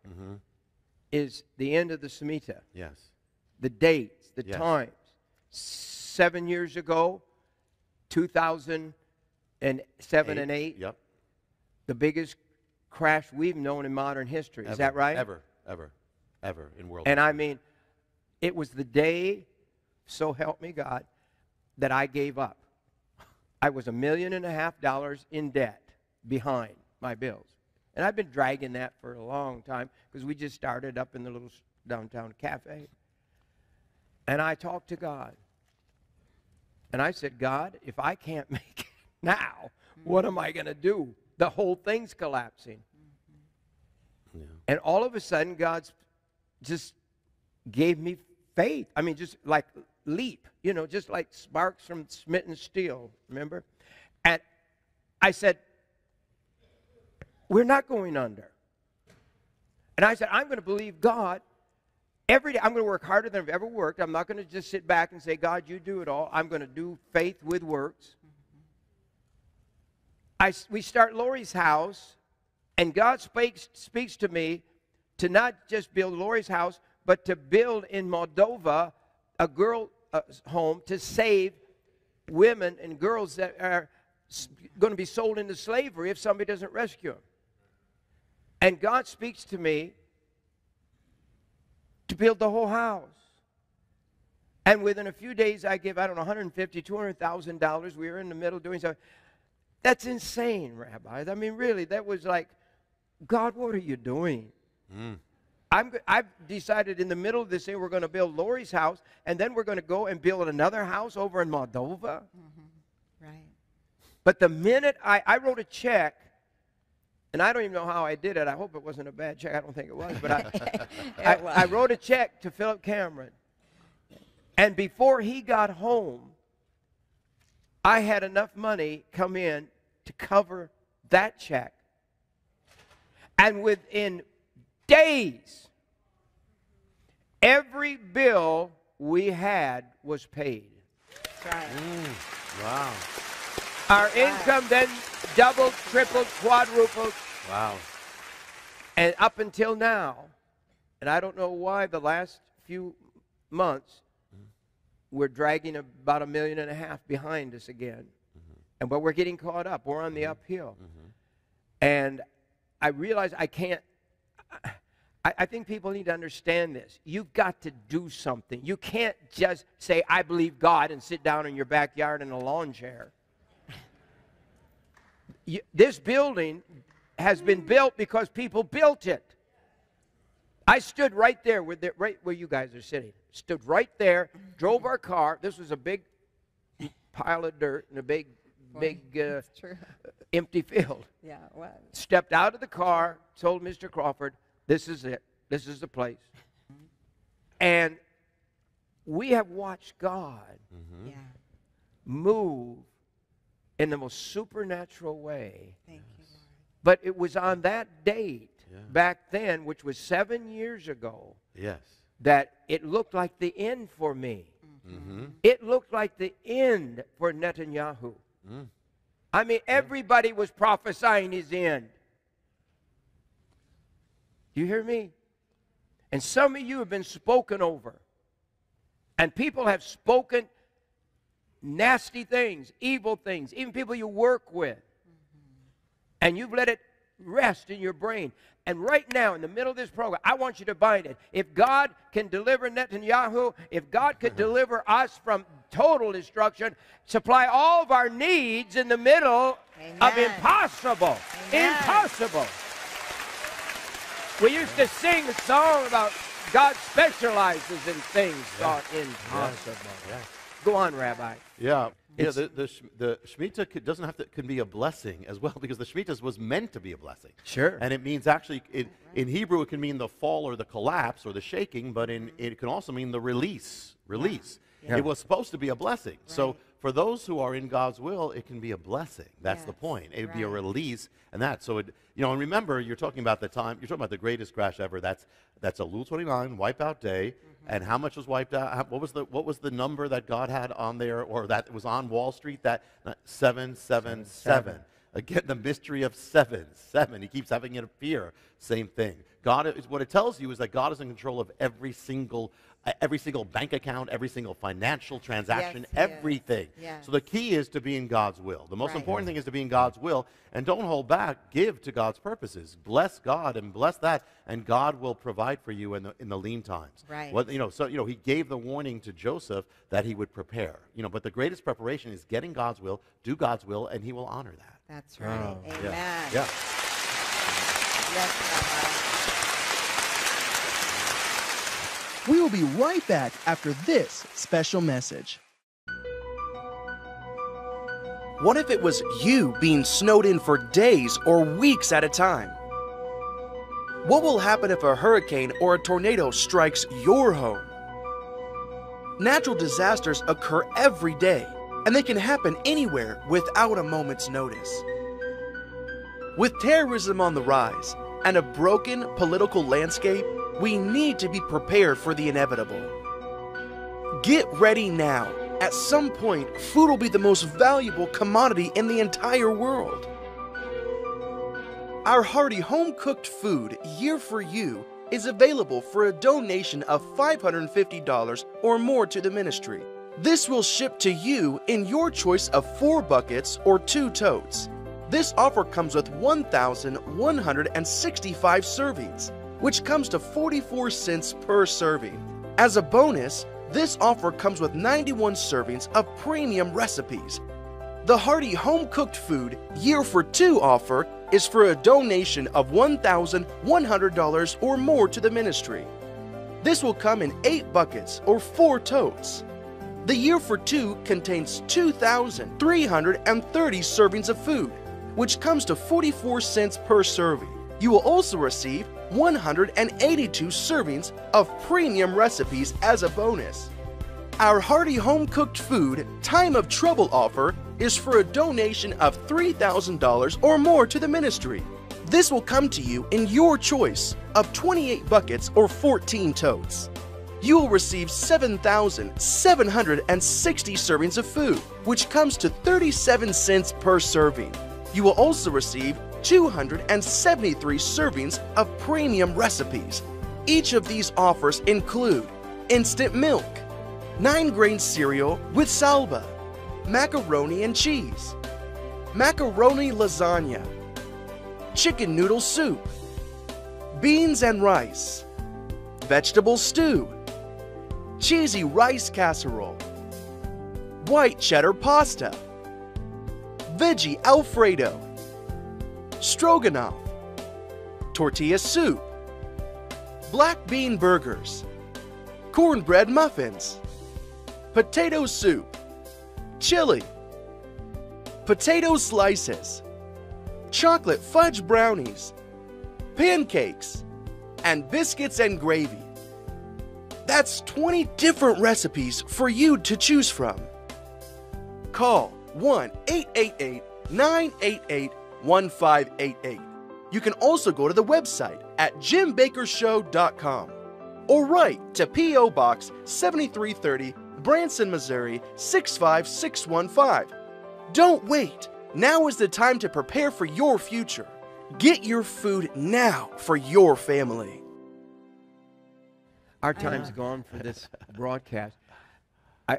is the end of the Shemitah. Yes. The dates, the times. 7 years ago, 2007 and 8. Yep. The biggest crash we've known in modern history. Is that right? Ever in world And history. I mean, it was the day, so help me God, that I gave up. I was $1.5 million in debt behind my bills. And I've been dragging that for a long time because we just started up in the little downtown cafe. And I talked to God. And I said, God, if I can't make it now, what am I going to do? The whole thing's collapsing. Yeah. And all of a sudden, God just gave me faith. I mean, just like leap, you know, just like sparks from smitten steel, remember? And I said, we're not going under. And I said, I'm going to believe God every day. I'm going to work harder than I've ever worked. I'm not going to just sit back and say, God, you do it all. I'm going to do faith with works. We start Lori's house, and God speaks to me to not just build Lori's house, but to build in Moldova a girl home to save women and girls that are going to be sold into slavery if somebody doesn't rescue them. And God speaks to me to build the whole house. And within a few days, I give, I don't know, $150,000, $200,000. We were in the middle doing something. That's insane, rabbis. I mean, really, that was like, God, what are you doing? I've decided in the middle of this thing, we're going to build Lori's house, and then we're going to go and build another house over in Moldova. Right. But the minute I wrote a check, and I don't even know how I did it. I hope it wasn't a bad check. I don't think it was. But I wrote a check to Philip Cameron. And before he got home, I had enough money come in to cover that check. And within days, every bill we had was paid. That's right. Wow. Our income then doubled, tripled, quadrupled. Wow. And up until now, and I don't know why the last few months, we're dragging about $1.5 million behind us again. But we're getting caught up. We're on the uphill. And I realize I can't, I think people need to understand this. You've got to do something. You can't just say, I believe God, and sit down in your backyard in a lawn chair. This building has been built because people built it. I stood right there, right where you guys are sitting. Stood right there, drove our car. This was a big pile of dirt and a big empty field. Yeah, it was. Stepped out of the car, told Mr. Crawford, this is it. This is the place. And we have watched God move in the most supernatural way. Thank you, Lord. But it was on that date back then, which was 7 years ago, that it looked like the end for me. It looked like the end for Netanyahu. I mean, everybody was prophesying his end. Do you hear me? And some of you have been spoken over. And people have spoken nasty things, evil things, even people you work with. And you've let it rest in your brain. And right now, in the middle of this program, I want you to bind it. If God can deliver Netanyahu, if God could deliver us from total destruction, supply all of our needs in the middle of impossible. Amen. Impossible. We used to sing a song about God specializes in things thought impossible. Yeah. Go on, Rabbi. Yeah. Yeah, the Shemitah doesn't have to, can be a blessing as well, because the Shemitah was meant to be a blessing. Sure. And it means actually, in Hebrew, it can mean the fall or the collapse or the shaking, but it can also mean the release. Yeah. It was supposed to be a blessing. Right. So for those who are in God's will, it can be a blessing. That's the point. It would be a release, and that. So and remember, you're talking about you're talking about the greatest crash ever. That's Elul 29, wipeout day. And how much was wiped out? What was the number that God had on there, or that was on Wall Street? That 777. Again, the mystery of 7. He keeps having it appear. Same thing. What it tells you is that God is in control of every single bank account, every single financial transaction, everything. Yes. So the key is to be in God's will. The most important thing is to be in God's will, and don't hold back. Give to God's purposes. Bless God and bless that, and God will provide for you in the lean times. Right. He gave the warning to Joseph that he would prepare. But the greatest preparation is getting God's will, do God's will, and He will honor that. That's right. Amen. Yeah. Yes, Rabbi. We will be right back after this special message. What if it was you being snowed in for days or weeks at a time? What will happen if a hurricane or a tornado strikes your home? Natural disasters occur every day, and they can happen anywhere without a moment's notice. With terrorism on the rise and a broken political landscape, we need to be prepared for the inevitable. Get ready now. At some point, food will be the most valuable commodity in the entire world. Our hearty home-cooked food, Year for You, is available for a donation of $550 or more to the ministry. This will ship to you in your choice of 4 buckets or 2 totes. This offer comes with 1,165 servings, which comes to 44 cents per serving. As a bonus, this offer comes with 91 servings of premium recipes. The hearty home-cooked food Year for 2 offer is for a donation of $1,100 or more to the ministry. This will come in 8 buckets or 4 totes. The Year for 2 contains 2,330 servings of food, which comes to 44 cents per serving. You will also receive 182 servings of premium recipes as a bonus. Our hearty home-cooked food Time of Trouble offer is for a donation of $3,000 or more to the ministry. This will come to you in your choice of 28 buckets or 14 totes. You will receive 7,760 servings of food, which comes to 37 cents per serving. You will also receive 273 servings of premium recipes. Each of these offers include instant milk, 9-grain cereal with salba, macaroni and cheese, macaroni lasagna, chicken noodle soup, beans and rice, vegetable stew, cheesy rice casserole, white cheddar pasta, veggie Alfredo, stroganoff, tortilla soup, black bean burgers, cornbread muffins, potato soup, chili, potato slices, chocolate fudge brownies, pancakes, and biscuits and gravy. That's 20 different recipes for you to choose from. Call 1-888-988-1588. You can also go to the website at jimbakershow.com or write to P.O. Box 7330, Branson, Missouri 65615. Don't wait. Now is the time to prepare for your future. Get your food now for your family. Our time's gone for this broadcast.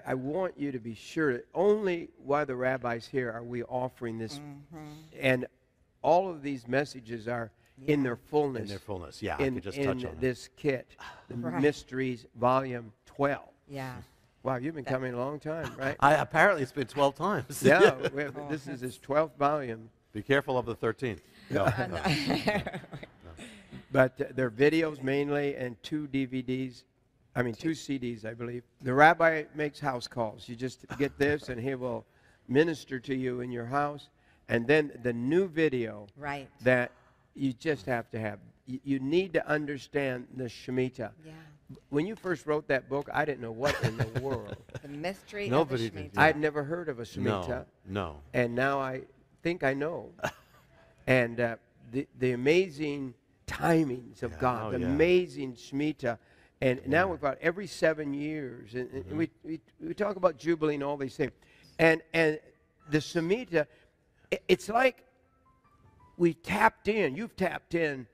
I want you to be sure that only while the rabbi's here are we offering this. And all of these messages are in their fullness. In their fullness, yeah. I could just touch on this kit, the Right. Mysteries Volume 12. Yeah. Wow, you've been coming a long time, right? Apparently it's been 12 times. Yeah, this is his 12th volume. Be careful of the 13th. No, no. But they're videos mainly and 2 DVDs. I mean, 2 CDs, I believe. The rabbi makes house calls. You just get this, and he will minister to you in your house. And then the new video Right. that you just have to have. You need to understand the Shemitah. Yeah. When you first wrote that book, I didn't know what in the world. The mystery Nobody of the did, Shemitah. I'd never heard of a Shemitah. No. And now I think I know. And the amazing timings of God, the amazing Shemitah. And now we've got every 7 years. And we talk about Jubilee and all these things. And the Shemitah, it's like we tapped in, you've tapped in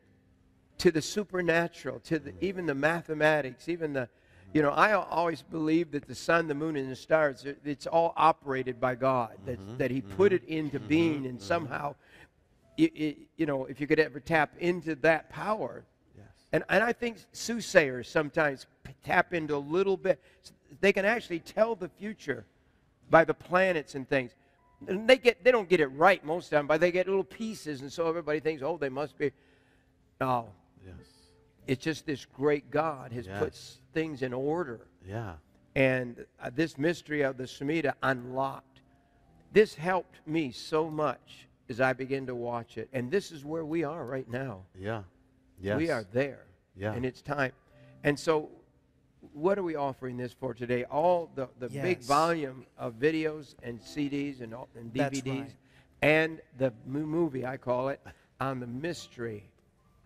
to the supernatural, to even the mathematics, even the, you know, I always believe that the sun, the moon, and the stars, it's all operated by God, that He put it into being, and somehow, you know, if you could ever tap into that power. And I think soothsayers sometimes tap into a little bit. They can actually tell the future by the planets and things. And they don't get it right most of the time, but they get little pieces, and so everybody thinks, oh, they must be. No. Yes. It's just this great God has put things in order. Yeah. And this mystery of the Shemitah unlocked. This helped me so much as I began to watch it. And this is where we are right now. Yeah. Yes. We are there. Yeah. And it's time. And so what are we offering this for today? All the big volume of videos and CDs and DVDs, right. and the movie, I call it, on the mystery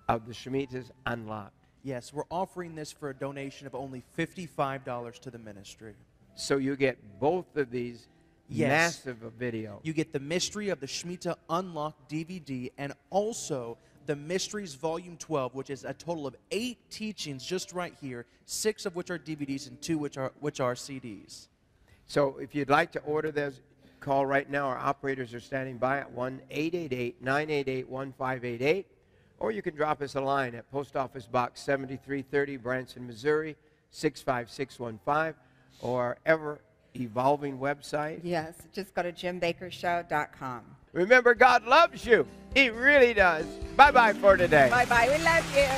of the Shemitahs Unlocked. Yes, we're offering this for a donation of only $55 to the ministry. So you get both of these massive videos. You get the Mystery of the Shemitah Unlocked DVD and also the Mysteries Volume 12, which is a total of 8 teachings just right here, 6 of which are DVDs and 2 which are CDs. So if you'd like to order those, call right now. Our operators are standing by at 1-888-988-1588. Or you can drop us a line at Post Office Box 7330, Branson, Missouri, 65615, or our ever-evolving website. Yes, just go to JimBakerShow.com. Remember, God loves you. He really does. Bye-bye for today. Bye-bye. We love you.